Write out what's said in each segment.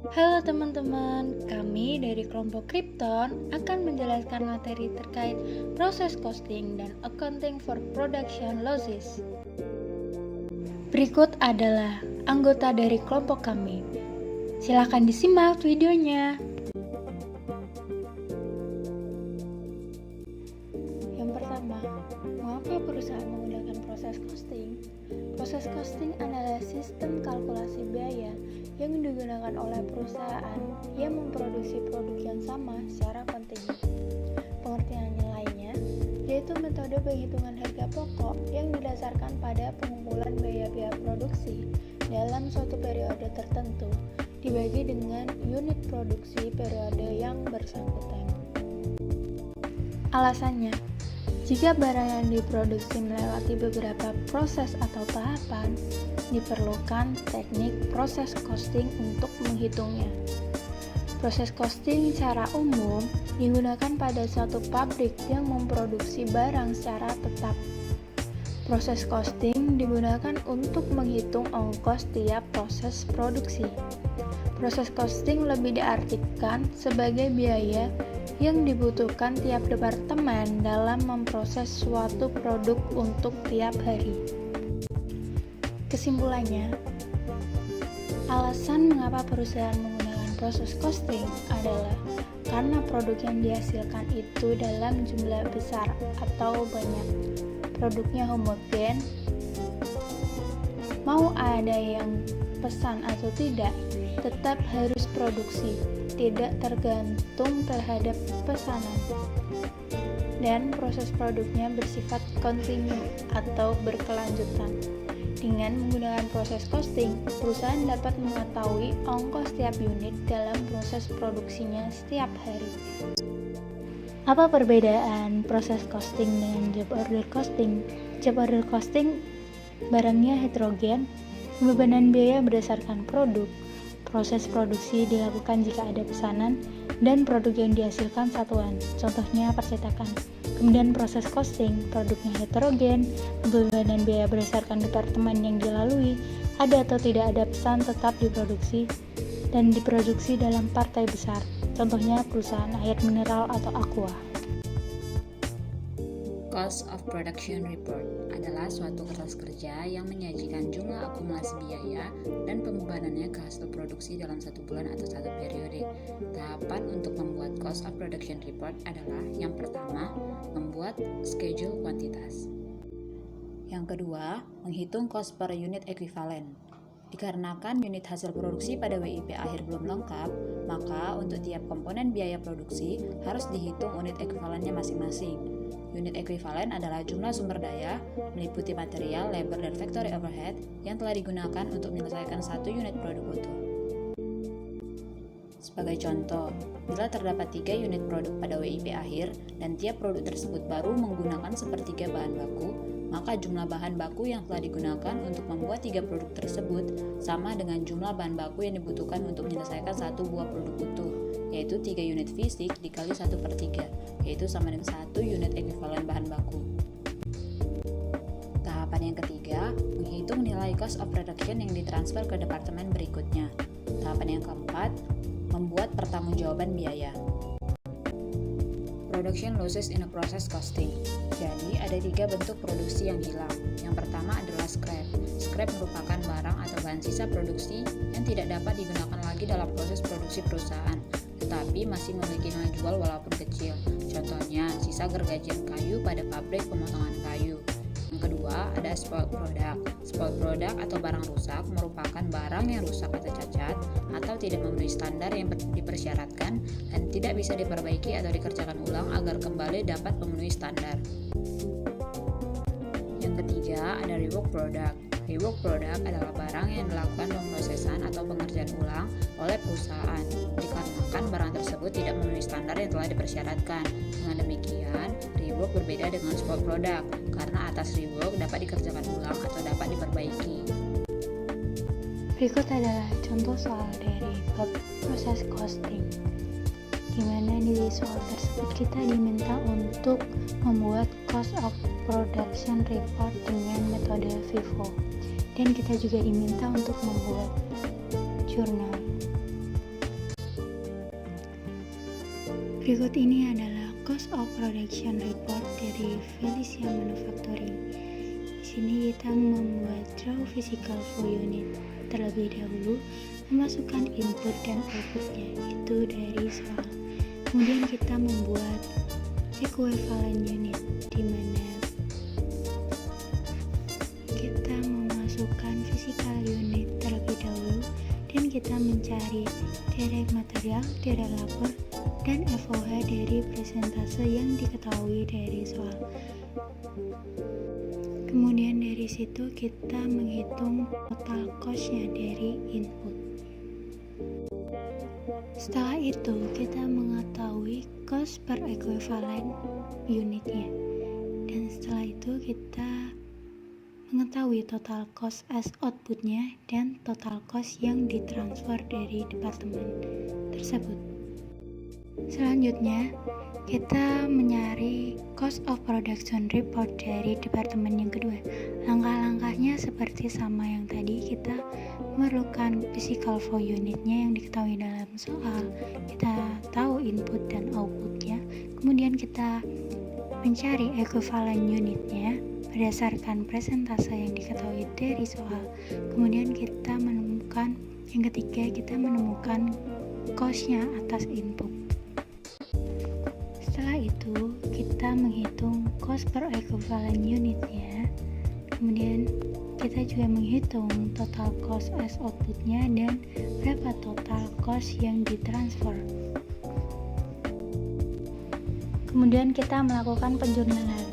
Halo teman-teman, kami dari kelompok Krypton akan menjelaskan materi terkait proses costing dan accounting for production losses. Berikut adalah anggota dari kelompok kami. Silakan disimak videonya. Yang pertama, mengapa perusahaan menggunakan proses costing? Proses costing adalah sistem kalkulasi biaya yang digunakan oleh perusahaan yang memproduksi produk yang sama secara kontinu. Pengertiannya lainnya, yaitu metode penghitungan harga pokok yang didasarkan pada pengumpulan biaya-biaya produksi dalam suatu periode tertentu dibagi dengan unit produksi periode yang bersangkutan. Alasannya, jika barang yang diproduksi melewati beberapa proses atau tahapan, diperlukan teknik proses costing untuk menghitungnya. Proses costing secara umum digunakan pada suatu pabrik yang memproduksi barang secara tetap. Proses costing digunakan untuk menghitung ongkos tiap proses produksi. Proses costing lebih diartikan sebagai biaya yang dibutuhkan tiap departemen dalam memproses suatu produk untuk tiap hari. Kesimpulannya, alasan mengapa perusahaan menggunakan proses costing adalah karena produk yang dihasilkan itu dalam jumlah besar atau banyak, produknya homogen, mau ada yang pesan atau tidak, tetap harus produksi, tidak tergantung terhadap pesanan, dan proses produknya bersifat kontinu atau berkelanjutan. Dengan menggunakan proses costing, perusahaan dapat mengetahui ongkos setiap unit dalam proses produksinya setiap hari. Apa perbedaan proses costing dengan job order costing? Job order costing barangnya heterogen, pembebanan biaya berdasarkan produk, proses produksi dilakukan jika ada pesanan, dan produk yang dihasilkan satuan, contohnya percetakan. Kemudian proses costing, produknya heterogen, pembebanan biaya berdasarkan departemen yang dilalui, ada atau tidak ada pesan tetap diproduksi, dan diproduksi dalam partai besar, contohnya perusahaan air mineral atau aqua. Cost of Production Report adalah suatu kertas kerja yang menyajikan jumlah akumulasi biaya dan pembebanannya ke hasil produksi dalam satu bulan atau satu periode. Tahapan untuk membuat Cost of Production Report adalah yang pertama, membuat schedule kuantitas. Yang kedua, menghitung cost per unit ekuivalen. Dikarenakan unit hasil produksi pada WIP akhir belum lengkap, maka untuk tiap komponen biaya produksi harus dihitung unit ekuivalennya masing-masing. Unit ekuivalen adalah jumlah sumber daya, meliputi material, labor, dan factory overhead yang telah digunakan untuk menyelesaikan satu unit produk utuh. Sebagai contoh, bila terdapat 3 unit produk pada WIP akhir dan tiap produk tersebut baru menggunakan sepertiga bahan baku, maka jumlah bahan baku yang telah digunakan untuk membuat 3 produk tersebut sama dengan jumlah bahan baku yang dibutuhkan untuk menyelesaikan satu buah produk utuh, yaitu 3 unit fisik dikali 1/3, yaitu sama dengan 1 unit ekuivalen bahan baku. Tahapan yang ketiga, menghitung nilai cost of production yang ditransfer ke departemen berikutnya. Tahapan yang keempat, membuat pertanggungjawaban biaya. Production losses in a process costing. Jadi, ada 3 bentuk produksi yang hilang. Yang pertama adalah scrap. Scrap merupakan barang atau bahan sisa produksi yang tidak dapat digunakan lagi dalam proses produksi perusahaan, tetapi masih memiliki nilai jual walaupun kecil. Contohnya, sisa gergajian kayu pada pabrik pemotongan kayu. Yang kedua, ada spoiled product. Spoiled product atau barang rusak merupakan barang yang rusak atau cacat atau tidak memenuhi standar yang dipersyaratkan dan tidak bisa diperbaiki atau dikerjakan ulang agar kembali dapat memenuhi standar. Yang ketiga, ada rework product. Rework product adalah barang yang dilakukan pemrosesan atau pengerjaan ulang oleh perusahaan dikarenakan barang tersebut tidak memenuhi standar yang telah dipersyaratkan. Dengan demikian, rework berbeda dengan spoiled product karena atas rework dapat dikerjakan ulang atau dapat diperbaiki. Berikut adalah contoh soal dari bab proses costing, di mana di soal tersebut kita diminta untuk membuat cost of production report dengan metode FIFO, dan kita juga diminta untuk membuat jurnal. Berikut ini adalah cost of production report dari Felicia Manufacturing. Di sini kita membuat draw physical flow unit. Terlebih dahulu, memasukkan input dan outputnya, itu dari soal. Kemudian kita membuat equivalent unit, di mana kita memasukkan physical unit terlebih dahulu, dan kita mencari direct material, direct labor, dan FOH dari persentase yang diketahui dari soal. Kemudian dari situ kita menghitung total cost-nya dari input. Setelah itu kita mengetahui cost per equivalent unitnya. Dan setelah itu kita mengetahui total cost as outputnya dan total cost yang ditransfer dari departemen tersebut. Selanjutnya, kita mencari cost of production report dari departemen yang kedua. Langkah-langkahnya seperti sama yang tadi, kita memerlukan physical flow unitnya yang diketahui dalam soal. Kita tahu input dan outputnya. Kemudian kita mencari equivalent unitnya berdasarkan persentase yang diketahui dari soal. Kemudian kita menemukan, yang ketiga, kita menemukan cost-nya atas input. Setelah itu, kita menghitung cost per equivalent unitnya. Kemudian kita juga menghitung total cost as outputnya dan berapa total cost yang ditransfer. Kemudian kita melakukan penjurnalan.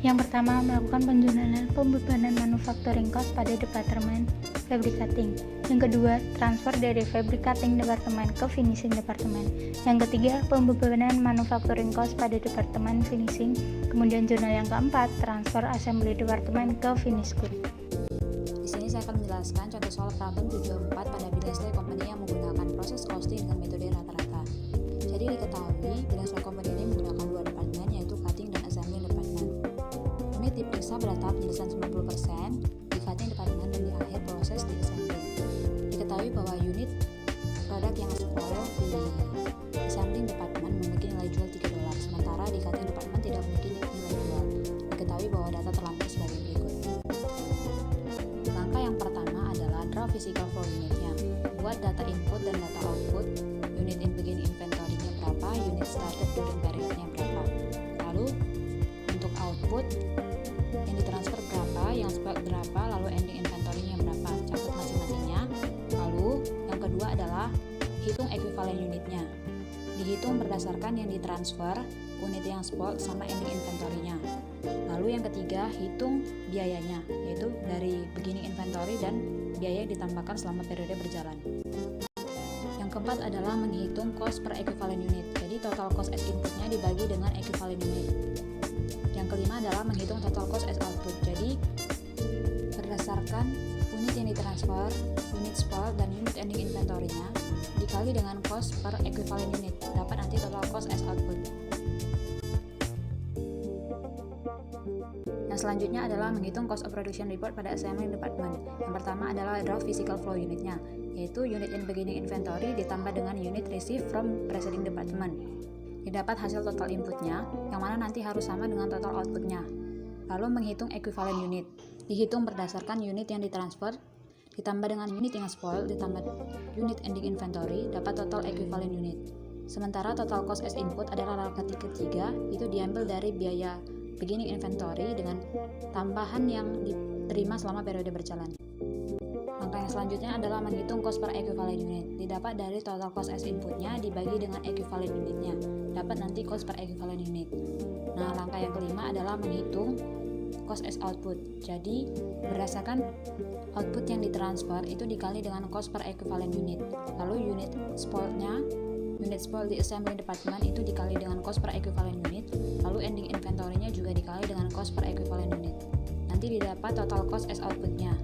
Yang pertama, melakukan penjurnalan pembebanan manufacturing cost pada departemen fabricating. Yang kedua, transfer dari fabricating departemen ke finishing departemen. Yang ketiga, pembebanan manufacturing cost pada departemen finishing. Kemudian jurnal yang keempat, transfer assembly departemen ke finish good. Di sini saya akan menjelaskan contoh soal problem 74 pada Bilasley Company yang menggunakan proses costing dengan metode rata-rata. Jadi diketahui Bilasley Company ini menggunakan dua departemen, yaitu cutting dan assembly departemen. Unit diperiksa pada tahap penyelesaian 90% di cutting departemen dan di akhir proses di assembly. Diketahui bahwa unit produk yang spoil di assembly departemen memiliki nilai jual $3, sementara di cutting departemen tidak memiliki nilai jual. Diketahui bahwa data terlampir sebagai berikut. Langkah yang pertama adalah draw physical flow unitnya. Buat data input dan data output, unit in beginning inventory-nya berapa, unit started during period-nya berapa. Lalu untuk output yang ditransfer berapa, yang spoil berapa, lalu ending inventory-nya berapa, catat masing-masingnya. Lalu yang kedua adalah hitung equivalent unitnya. Dihitung berdasarkan yang ditransfer, unit yang spoil sama ending inventory-nya. Lalu yang ketiga, hitung biayanya, yaitu dari beginning inventory dan biaya yang ditambahkan selama periode berjalan. Yang keempat adalah menghitung cost per equivalent unit. Jadi total cost as inputnya dibagi dengan equivalent unit. Yang kelima adalah menghitung total cost as output. Jadi berdasarkan unit yang ditransfer, unit spoil, dan unit ending inventory-nya dikali dengan cost per equivalent unit, dapat nanti total cost as output. Yang selanjutnya adalah menghitung cost of production report pada assembly department. Yang pertama adalah draw physical flow unitnya, yaitu unit in beginning inventory ditambah dengan unit received from preceding department. Didapat hasil total inputnya, yang mana nanti harus sama dengan total outputnya. Lalu menghitung equivalent unit. Dihitung berdasarkan unit yang ditransfer, ditambah dengan unit yang spoil, ditambah unit ending inventory, dapat total equivalent unit. Sementara total cost as input adalah langkah ketiga, itu diambil dari biaya beginning inventory dengan tambahan yang diterima selama periode berjalan. Langkah yang selanjutnya adalah menghitung cost per equivalent unit. Didapat dari total cost as inputnya dibagi dengan equivalent unitnya, dapat nanti cost per equivalent unit. Nah, langkah yang kelima adalah menghitung cost as output. Jadi berdasarkan output yang ditransfer itu dikali dengan cost per equivalent unit. Lalu unit spoilnya, unit spoil di assembly department itu dikali dengan cost per equivalent unit. Lalu ending inventory-nya juga dikali dengan cost per equivalent unit. Nanti didapat total cost as output-nya.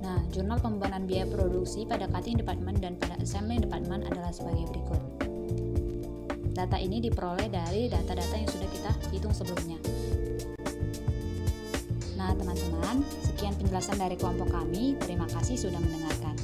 Nah, jurnal pembebanan biaya produksi pada cutting department dan pada assembly department adalah sebagai berikut. Data ini diperoleh dari data-data yang sudah kita hitung sebelumnya. Nah, teman-teman, sekian penjelasan dari kelompok kami. Terima kasih sudah mendengarkan.